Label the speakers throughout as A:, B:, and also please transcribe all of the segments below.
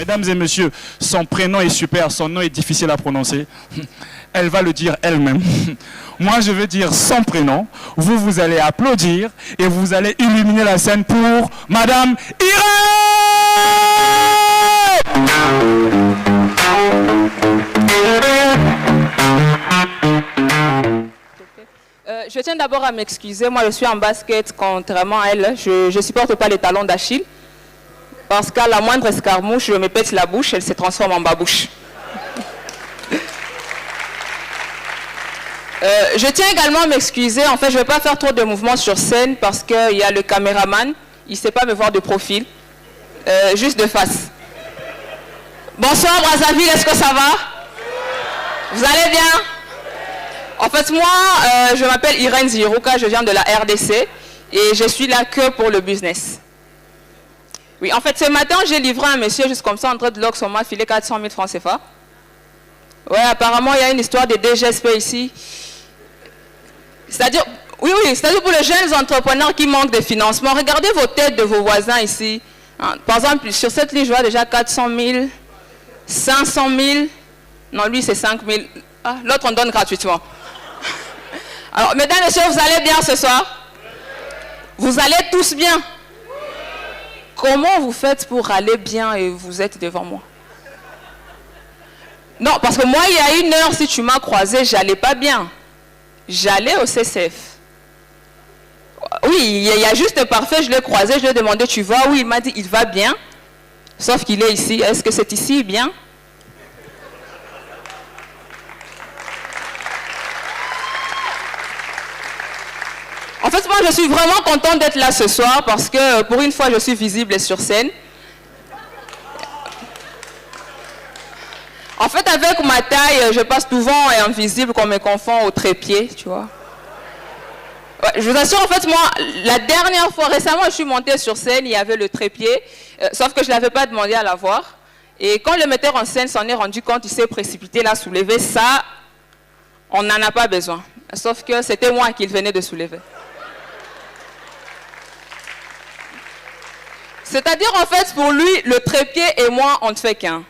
A: Mesdames et messieurs, son prénom est super, son nom est difficile à prononcer. Elle va le dire elle-même. Moi, je vais dire son prénom. Vous allez applaudir et vous allez illuminer la scène pour Madame Irène!
B: Je tiens d'abord à m'excuser. Moi, je suis en basket, contrairement à elle. Je ne supporte pas les talons d'Achille. Parce qu'à la moindre escarmouche, je me pète la bouche, elle se transforme en babouche. Je tiens également à m'excuser. En fait, je ne vais pas faire trop de mouvements sur scène parce qu'il y a le caméraman. Il ne sait pas me voir de profil. Juste de face. Bonsoir Brazzaville, est-ce que ça va? Vous allez bien? En fait, moi, je m'appelle Irène Ziruka, je viens de la RDC et je suis là que pour le business. Oui, en fait, ce matin, j'ai livré un monsieur juste comme ça, en train de l'Ox, on m'a filé 400 000 francs CFA. Ouais, apparemment, il y a une histoire de DGSP ici. C'est-à-dire, oui, c'est-à-dire pour les jeunes entrepreneurs qui manquent de financement, regardez vos têtes de vos voisins ici. Hein, par exemple, sur cette liste, je vois déjà 400 000, 500 000. Non, lui, c'est 5 000. Ah, l'autre, on donne gratuitement. Alors, mesdames et messieurs, vous allez bien ce soir? Vous allez tous bien? Comment vous faites pour aller bien et vous êtes devant moi? Non, parce que moi, il y a une heure, si tu m'as croisé, j'allais pas bien. J'allais au CCF. Oui, il y a juste parfait, je l'ai croisé, je lui ai demandé, tu vas? Oui, il m'a dit, il va bien. Sauf qu'il est ici. Est-ce que c'est ici bien? En fait, moi, je suis vraiment contente d'être là ce soir parce que, pour une fois, je suis visible et sur scène. En fait, avec ma taille, je passe souvent invisible qu'on me confond au trépied, tu vois. Ouais, je vous assure, en fait, moi, la dernière fois, récemment, je suis montée sur scène, il y avait le trépied, sauf que je ne l'avais pas demandé à l'avoir. Et quand le metteur en scène s'en est rendu compte, il s'est précipité, l'a soulevé. Ça, on n'en a pas besoin. Sauf que c'était moi qu'il venait de soulever. C'est-à-dire, en fait, pour lui, le trépied et moi, on ne fait qu'un.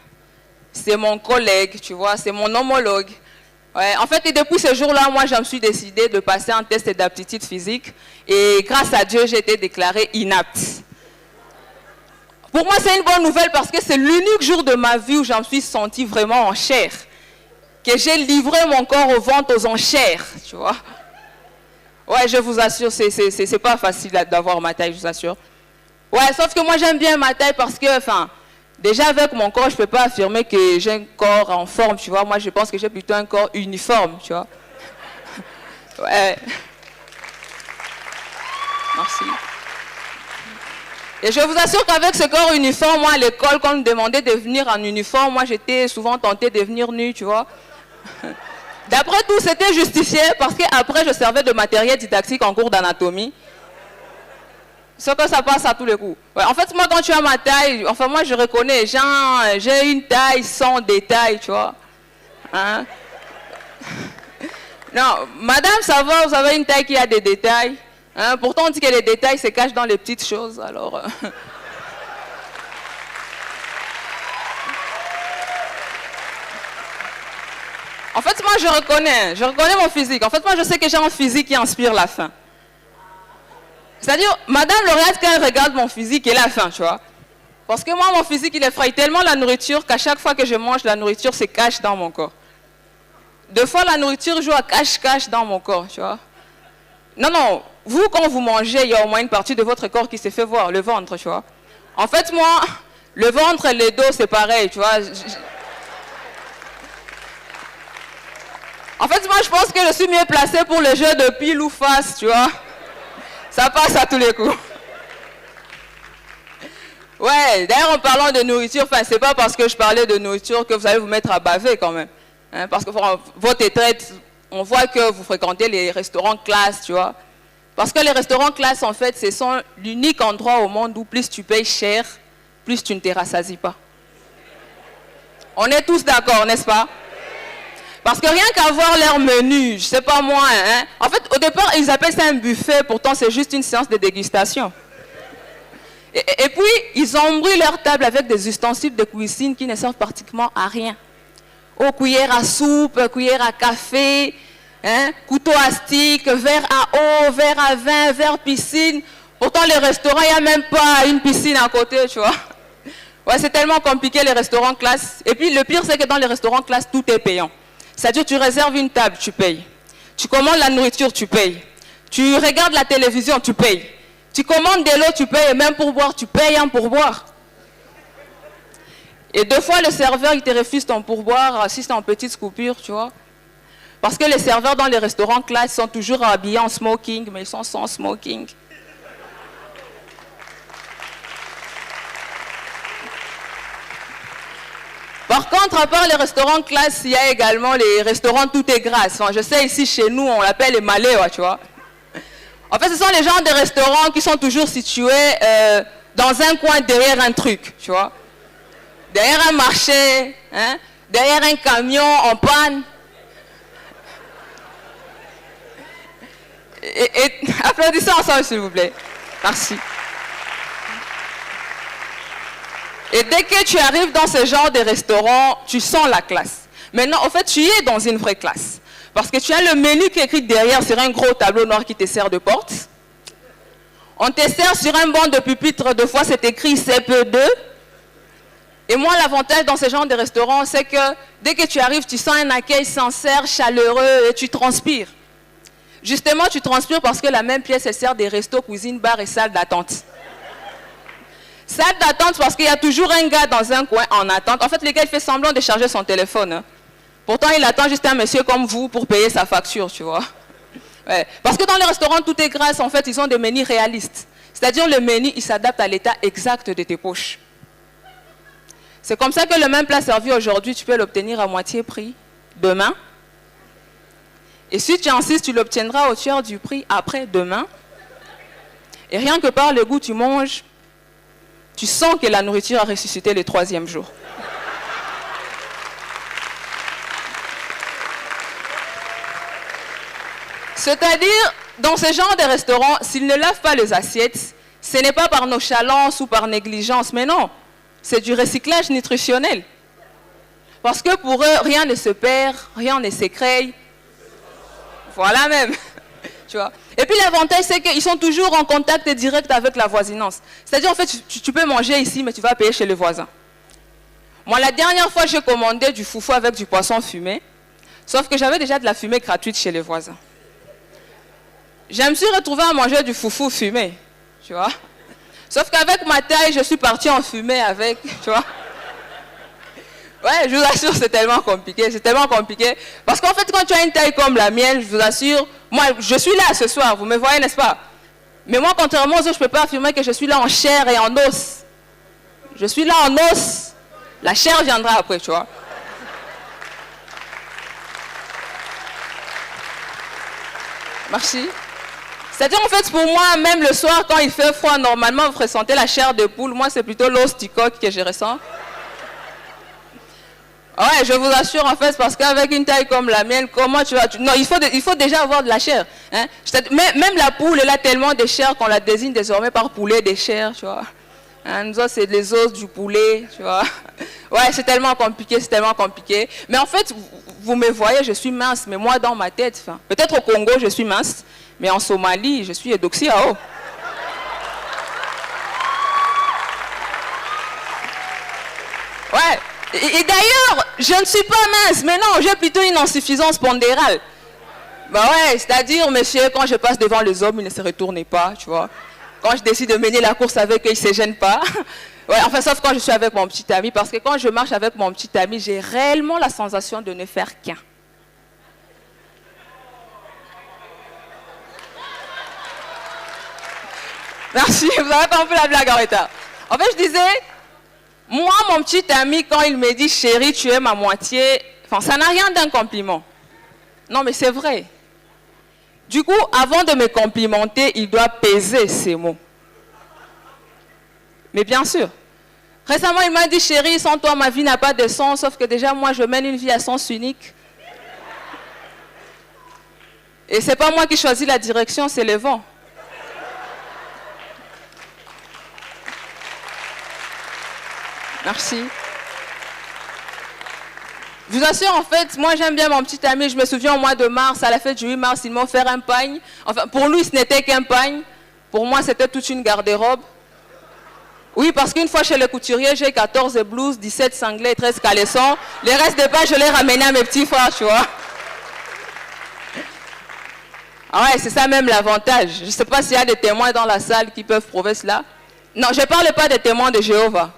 B: C'est mon collègue, tu vois, c'est mon homologue. Ouais, en fait, et depuis ce jour-là, moi, je me suis décidé de passer un test d'aptitude physique. Et grâce à Dieu, j'ai été déclarée inapte. Pour moi, c'est une bonne nouvelle parce que c'est l'unique jour de ma vie où je me suis sentie vraiment en chair. Que j'ai livré mon corps aux ventes aux enchères, tu vois. Ouais, je vous assure, c'est pas facile d'avoir ma taille, je vous assure. Ouais, sauf que moi j'aime bien ma taille parce que, enfin, déjà avec mon corps, je ne peux pas affirmer que j'ai un corps en forme, tu vois. Moi, je pense que j'ai plutôt un corps uniforme, tu vois. Ouais. Merci. Et je vous assure qu'avec ce corps uniforme, moi, à l'école, quand on me demandait de venir en uniforme, moi, j'étais souvent tentée de venir nue, tu vois. D'après tout, c'était justifié parce qu'après, je servais de matériel didactique en cours d'anatomie. C'est que ça passe à tous les coups. Ouais, en fait, moi, quand tu as ma taille, enfin, moi, je reconnais, j'ai une taille sans détail, tu vois. Hein? Non, madame, ça va, vous avez une taille qui a des détails. Hein? Pourtant, on dit que les détails se cachent dans les petites choses, alors... En fait, moi, je reconnais mon physique. En fait, moi, je sais que j'ai un physique qui inspire la faim. C'est-à-dire, madame Lauréate, quand elle regarde mon physique, elle a faim, tu vois. Parce que moi, mon physique, il effraie tellement la nourriture qu'à chaque fois que je mange, la nourriture se cache dans mon corps. Deux fois, la nourriture joue à cache-cache dans mon corps, tu vois. Non, non, vous, quand vous mangez, il y a au moins une partie de votre corps qui se fait voir, le ventre, tu vois. En fait, moi, le ventre et le dos, c'est pareil, tu vois. En fait, moi, je pense que je suis mieux placée pour le jeu de pile ou face, tu vois. Ça passe à tous les coups. Ouais, d'ailleurs, en parlant de nourriture, enfin, c'est pas parce que je parlais de nourriture que vous allez vous mettre à baver quand même. Hein, parce que votre traite, on voit que vous fréquentez les restaurants classe, tu vois. Parce que les restaurants classe, en fait, ce sont l'unique endroit au monde où plus tu payes cher, plus tu ne te rassasies pas. On est tous d'accord, n'est-ce pas? Parce que rien qu'à voir leur menu, je sais pas moi, hein. En fait, au départ, ils appellent ça un buffet, pourtant c'est juste une séance de dégustation. Et puis, ils embrouillent leur table avec des ustensiles de cuisine qui ne servent pratiquement à rien. Oh, cuillère à soupe, cuillère à café, hein, couteau à stick, verre à eau, verre à vin, verre piscine. Pourtant, les restaurants, il n'y a même pas une piscine à côté, tu vois. Ouais, c'est tellement compliqué, les restaurants classe. Et puis, le pire, c'est que dans les restaurants classe, tout est payant. C'est-à-dire, tu réserves une table, tu payes. Tu commandes la nourriture, tu payes. Tu regardes la télévision, tu payes. Tu commandes de l'eau, tu payes. Et même pour boire, tu payes un pourboire. Et 2 fois, le serveur, il te refuse ton pourboire si c'est en petite coupure, tu vois. Parce que les serveurs dans les restaurants classe sont toujours habillés en smoking, mais ils sont sans smoking. Par contre, à part les restaurants classe, il y a également les restaurants tout est grâce. Enfin, je sais, ici, chez nous, on l'appelle les maléois, tu vois. En fait, ce sont les gens des restaurants qui sont toujours situés dans un coin derrière un truc, tu vois. Derrière un marché, hein, derrière un camion en panne. Et applaudissez ensemble, s'il vous plaît. Merci. Et dès que tu arrives dans ce genre de restaurant, tu sens la classe. Maintenant, en fait, tu es dans une vraie classe. Parce que tu as le menu qui est écrit derrière sur un gros tableau noir qui te sert de porte. On te sert sur un banc de pupitre, 2 fois c'est écrit CP2. Et moi, l'avantage dans ce genre de restaurant, c'est que dès que tu arrives, tu sens un accueil sincère, chaleureux et tu transpires. Justement, tu transpires parce que la même pièce, elle sert des restos, cuisine, bar et salle d'attente. Salle d'attente parce qu'il y a toujours un gars dans un coin en attente. En fait, le gars, il fait semblant de charger son téléphone. Hein. Pourtant, il attend juste un monsieur comme vous pour payer sa facture, tu vois. Ouais. Parce que dans les restaurants, tout est grâce. En fait, ils ont des menus réalistes. C'est-à-dire, le menu, il s'adapte à l'état exact de tes poches. C'est comme ça que le même plat servi aujourd'hui, tu peux l'obtenir à moitié prix demain. Et si tu insistes, tu l'obtiendras au tiers du prix après-demain. Et rien que par le goût, tu manges, tu sens que la nourriture a ressuscité le 3e jour. C'est-à-dire, dans ce genre de restaurants, s'ils ne lavent pas les assiettes, ce n'est pas par nonchalance ou par négligence, mais non, c'est du recyclage nutritionnel. Parce que pour eux, rien ne se perd, rien ne s'écraye. Voilà même. Tu vois. Et puis l'avantage, c'est qu'ils sont toujours en contact direct avec la voisinance. C'est-à-dire, en fait, tu peux manger ici, mais tu vas payer chez le voisin. Moi, la dernière fois, j'ai commandé du foufou avec du poisson fumé, sauf que j'avais déjà de la fumée gratuite chez les voisins. Je me suis retrouvée à manger du foufou fumé, tu vois. Sauf qu'avec ma taille, je suis partie en fumée avec, tu vois. Ouais, je vous assure, c'est tellement compliqué, Parce qu'en fait, quand tu as une taille comme la mienne, je vous assure, moi, je suis là ce soir, vous me voyez, n'est-ce pas? Mais moi, contrairement aux autres, je ne peux pas affirmer que je suis là en chair et en os. Je suis là en os. La chair viendra après, tu vois. Merci. C'est-à-dire, en fait, pour moi, même le soir, quand il fait froid, normalement, vous ressentez la chair de poule. Moi, c'est plutôt l'os du coq que je ressens. Ouais, je vous assure, en fait, parce qu'avec une taille comme la mienne, comment tu vas... Non, il faut déjà avoir de la chair. Hein? Même la poule, elle a tellement de chair qu'on la désigne désormais par poulet de chair, tu vois. Hein, nous autres, c'est les os du poulet, tu vois. Ouais, c'est tellement compliqué. Mais en fait, vous me voyez, je suis mince, mais moi, dans ma tête, peut-être au Congo, je suis mince, mais en Somalie, je suis Edoxy à eau. Ouais. Et d'ailleurs, je ne suis pas mince, mais non, j'ai plutôt une insuffisance pondérale. Bah ouais, c'est-à-dire, monsieur, quand je passe devant les hommes, ils ne se retournent pas, tu vois. Quand je décide de mener la course avec eux, ils ne se gênent pas. Ouais, enfin, sauf quand je suis avec mon petit ami, parce que quand je marche avec mon petit ami, j'ai réellement la sensation de ne faire qu'un. Merci, vous avez compris la blague en retard. En fait, je disais... Moi, mon petit ami, quand il me dit « Chérie, tu es ma moitié », enfin, ça n'a rien d'un compliment. Non, mais c'est vrai. Du coup, avant de me complimenter, il doit peser ces mots. Mais bien sûr. Récemment, il m'a dit « Chérie, sans toi, ma vie n'a pas de sens, sauf que déjà, moi, je mène une vie à sens unique. » Et c'est pas moi qui choisis la direction, c'est le vent. Merci. Je vous assure, en fait, moi j'aime bien mon petit ami. Je me souviens au mois de mars, à la fête du 8 mars, ils m'ont offert un pagne. Enfin, pour lui, ce n'était qu'un pagne. Pour moi, c'était toute une garde-robe. Oui, parce qu'une fois chez le couturier, j'ai 14 blouses, 17 sanglets, 13 caleçons. Les restes des pages, je les ramenais à mes petits frères, tu vois. Ah ouais, c'est ça même l'avantage. Je ne sais pas s'il y a des témoins dans la salle qui peuvent prouver cela. Non, je ne parle pas des témoins de Jéhovah.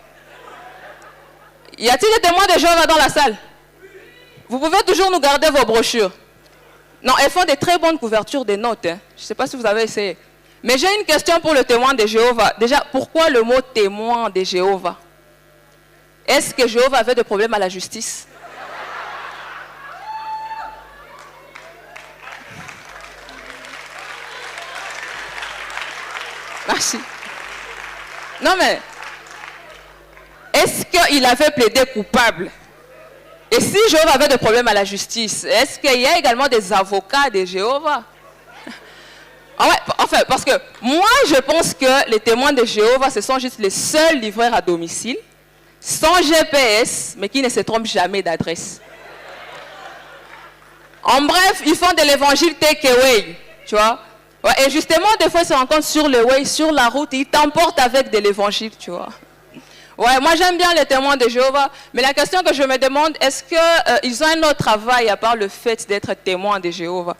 B: Y a-t-il des témoins de Jéhovah dans la salle? Vous pouvez toujours nous garder vos brochures. Non, elles font des très bonnes couvertures des notes. Hein. Je ne sais pas si vous avez essayé. Mais j'ai une question pour le témoin de Jéhovah. Déjà, pourquoi le mot témoin de Jéhovah? Est-ce que Jéhovah avait des problèmes à la justice? Merci. Non mais, est-ce qu'il avait plaidé coupable? Et si Jéhovah avait des problèmes à la justice, est-ce qu'il y a également des avocats de Jéhovah? Ah ouais, enfin, parce que moi, je pense que les témoins de Jéhovah, ce sont juste les seuls livreurs à domicile, sans GPS, mais qui ne se trompent jamais d'adresse. En bref, ils font de l'évangile take-away, tu vois. Ouais, et justement, des fois, ils se rencontrent sur le way, sur la route, ils t'emportent avec de l'évangile, tu vois. Ouais, moi, j'aime bien les témoins de Jéhovah, mais la question que je me demande, est-ce qu'ils ont un autre travail à part le fait d'être témoins de Jéhovah?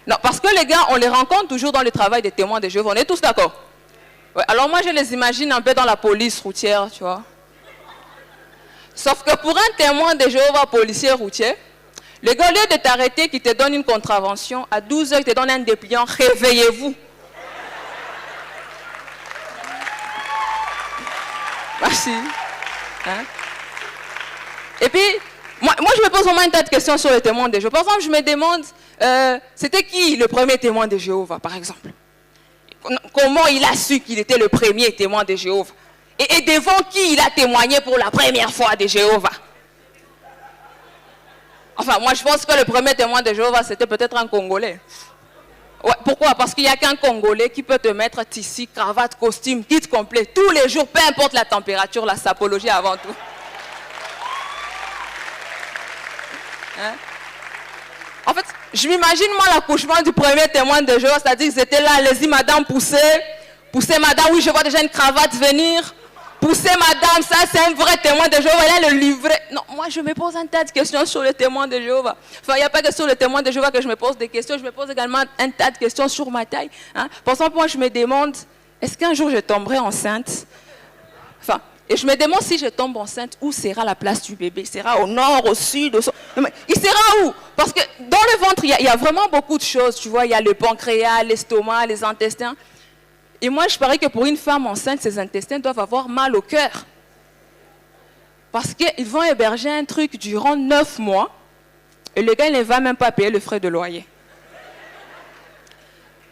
B: Non, parce que les gars, on les rencontre toujours dans le travail des témoins de Jéhovah. On est tous d'accord? Ouais, alors moi, je les imagine un peu dans la police routière, tu vois. Sauf que pour un témoin de Jéhovah policier routier, le gars, au lieu de t'arrêter, qui te donne une contravention, à 12 heures, il te donne un dépliant, réveillez-vous. Merci. Hein? Et puis, moi, je me pose vraiment un tas de questions sur les témoins de Jéhovah. Par exemple, je me demande, c'était qui le premier témoin de Jéhovah, par exemple? Comment il a su qu'il était le premier témoin de Jéhovah? Et devant qui il a témoigné pour la première fois de Jéhovah? Enfin, moi, je pense que le premier témoin de Jéhovah, c'était peut-être un Congolais. Ouais, pourquoi? Parce qu'il n'y a qu'un Congolais qui peut te mettre tissu, cravate, costume, kit complet, tous les jours, peu importe la température, la sapologie avant tout. Hein? En fait, je m'imagine moi l'accouchement du premier témoin de Jéhovah, c'est-à-dire qu'ils étaient là, allez-y madame, poussez madame, oui je vois déjà une cravate venir, poussez madame, ça c'est un vrai témoin de Jéhovah, il a le livret. Non, moi je me pose un tas de questions sur le témoin de Jéhovah. Enfin, il n'y a pas que sur le témoin de Jéhovah que je me pose des questions, je me pose également un tas de questions sur ma taille. Hein. Par exemple, moi je me demande, est-ce qu'un jour je tomberai enceinte? Enfin, et je me demande si je tombe enceinte, où sera la place du bébé? Il sera au nord, au sud, au... Il sera où? Parce que dans le ventre, il y a vraiment beaucoup de choses, tu vois, il y a le pancréas, l'estomac, les intestins. Et moi, je parie que pour une femme enceinte, ses intestins doivent avoir mal au cœur. Parce qu'ils vont héberger un truc durant 9 mois, et le gars, il ne va même pas payer le frais de loyer.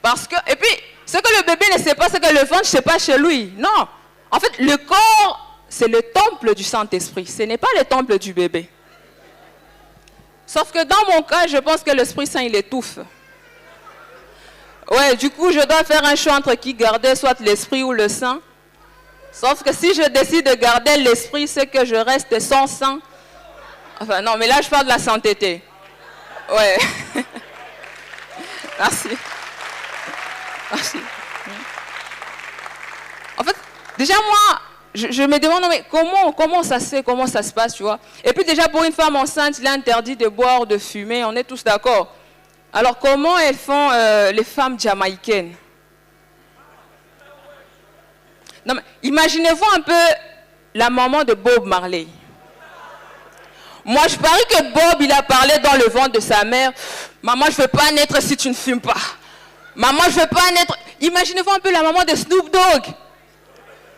B: Parce que, et puis, ce que le bébé ne sait pas, c'est que le ventre, je ne sais pas chez lui. Non. En fait, le corps, c'est le temple du Saint-Esprit. Ce n'est pas le temple du bébé. Sauf que dans mon cas, je pense que l'Esprit Saint, il étouffe. Ouais, du coup, je dois faire un choix entre qui garder, soit l'Esprit ou le sang. Sauf que si je décide de garder l'Esprit, c'est que je reste sans sang. Enfin, non, mais là, je parle de la sainteté. Ouais. Merci. Merci. En fait, déjà, moi, je me demande, non, mais comment ça se fait, comment ça se passe, tu vois? Et puis déjà, pour une femme enceinte, il est interdit de boire, de fumer, on est tous d'accord. Alors, comment elles font les femmes jamaïcaines? Non, mais imaginez-vous un peu la maman de Bob Marley. Moi, je parie que Bob, il a parlé dans le ventre de sa mère. Maman, je ne veux pas naître si tu ne fumes pas. Maman, je ne veux pas naître... Imaginez-vous un peu la maman de Snoop Dogg.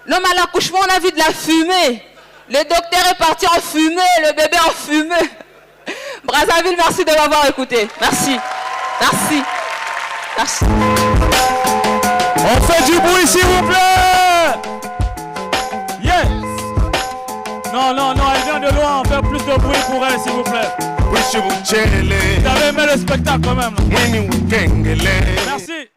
B: Non, mais à l'accouchement, on a vu de la fumée. Le docteur est parti en fumée, le bébé en fumée. Brazzaville, merci de m'avoir écouté. Merci. Merci. Merci.
A: On fait du bruit, s'il vous plaît. Yes. Non, elle vient de loin. On fait plus de bruit pour elle, s'il vous plaît. Vous avez aimé le spectacle quand même. Merci.